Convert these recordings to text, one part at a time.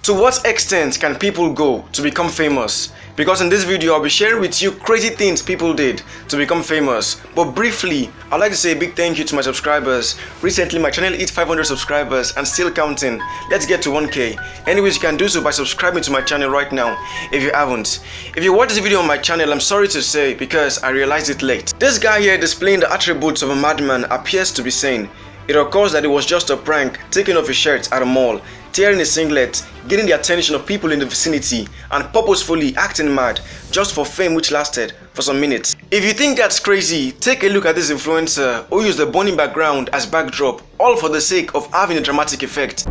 To what extent can people go to become famous? Because in this video, I'll be sharing with you crazy things people did to become famous. But briefly, I'd like to say a big thank you to my subscribers. Recently, my channel hit 500 subscribers and still counting. Let's get to 1K. Anyways, you can do so by subscribing to my channel right now if you haven't. If you watch this video on my channel, I'm sorry to say because I realized it late. This guy here displaying the attributes of a madman appears to be sane. It occurs that it was just a prank, taking off his shirt at a mall, tearing his singlet, getting the attention of people in the vicinity, and purposefully acting mad just for fame which lasted for some minutes. If you think that's crazy, take a look at this influencer who used the burning background as backdrop, all for the sake of having a dramatic effect.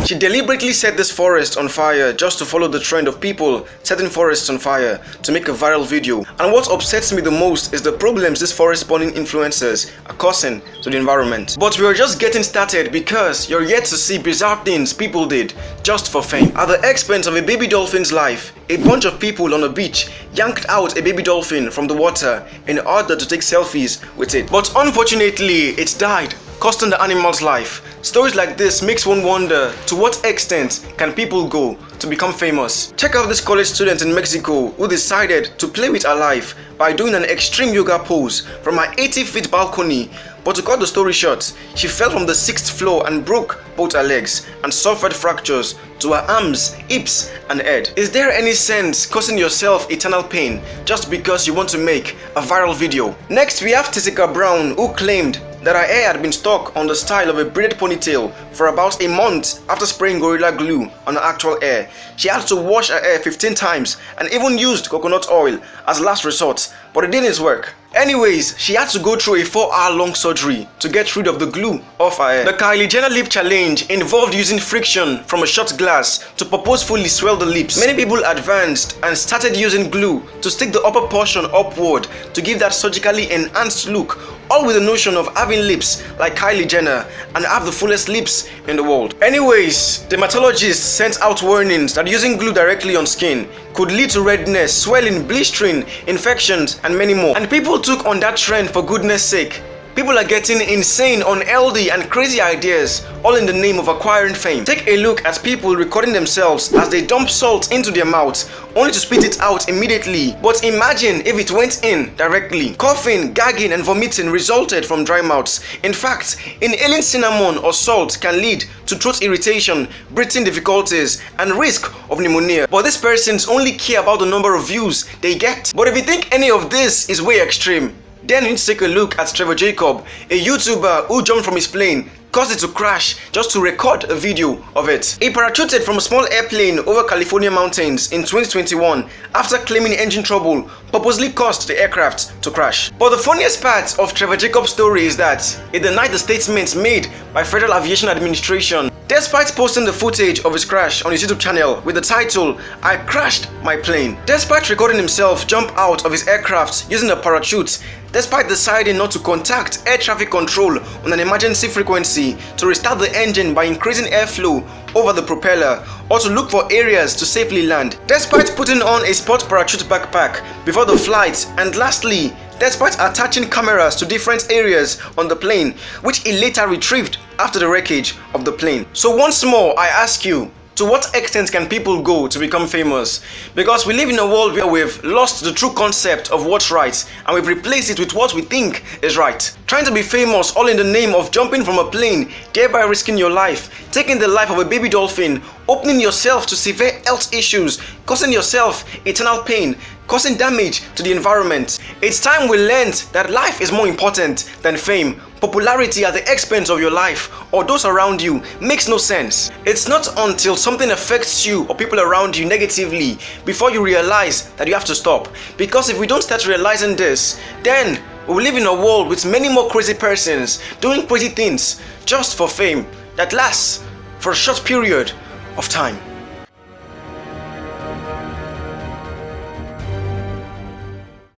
She deliberately set this forest on fire just to follow the trend of people setting forests on fire to make a viral video. And what upsets me the most is the problems these forest burning influencers are causing to the environment. But we are just getting started because you're yet to see bizarre things people did just for fame. At the expense of a baby dolphin's life, a bunch of people on a beach yanked out a baby dolphin from the water in order to take selfies with it. But unfortunately, it died, costing the animal's life. Stories like this makes one wonder to what extent can people go to become famous. Check out this college student in Mexico who decided to play with her life by doing an extreme yoga pose from her 80-feet balcony. But to cut the story short, she fell from the 6th floor and broke both her legs and suffered fractures to her arms, hips and head. Is there any sense causing yourself eternal pain just because you want to make a viral video? Next, we have Tessica Brown, who claimed that her hair had been stuck on the style of a braided ponytail for about a month after spraying Gorilla Glue on her actual hair. She had to wash her hair 15 times and even used coconut oil as last resort, but it didn't work. Anyways, she had to go through a 4-hour-long surgery to get rid of the glue off her hair. The Kylie Jenner lip challenge involved using friction from a shot glass to purposefully swell the lips. Many people advanced and started using glue to stick the upper portion upward to give that surgically enhanced look, all with the notion of having lips like Kylie Jenner and have the fullest lips in the world. Anyways, dermatologists sent out warnings that using glue directly on skin could lead to redness, swelling, blistering, infections, and many more. And people took on that trend for goodness sake. People are getting insane, unhealthy, and crazy ideas, all in the name of acquiring fame. Take a look at people recording themselves as they dump salt into their mouth, only to spit it out immediately. But imagine if it went in directly. Coughing, gagging, and vomiting resulted from dry mouths. In fact, inhaling cinnamon or salt can lead to throat irritation, breathing difficulties, and risk of pneumonia. But these persons only care about the number of views they get. But if you think any of this is way extreme, then you need to take a look at Trevor Jacob, a YouTuber who jumped from his plane, caused it to crash just to record a video of it. He parachuted from a small airplane over California mountains in 2021 after claiming engine trouble purposely caused the aircraft to crash. But the funniest part of Trevor Jacob's story is that he denied the statements made by Federal Aviation Administration. Despite posting the footage of his crash on his YouTube channel with the title, "I crashed my plane." Despite recording himself jump out of his aircraft using a parachute, despite deciding not to contact air traffic control on an emergency frequency to restart the engine by increasing airflow over the propeller, or to look for areas to safely land, despite putting on a sport parachute backpack before the flight, and lastly, despite attaching cameras to different areas on the plane, which he later retrieved after the wreckage of the plane. So once more, I ask you, to what extent can people go to become famous? Because we live in a world where we've lost the true concept of what's right and we've replaced it with what we think is right. Trying to be famous all in the name of jumping from a plane, thereby risking your life, taking the life of a baby dolphin, opening yourself to severe health issues, causing yourself eternal pain, causing damage to the environment. It's time we learned that life is more important than fame. Popularity at the expense of your life or those around you makes no sense. It's not until something affects you or people around you negatively before you realize that you have to stop. Because if we don't start realizing this, then we will live in a world with many more crazy persons doing crazy things just for fame that lasts for a short period of time.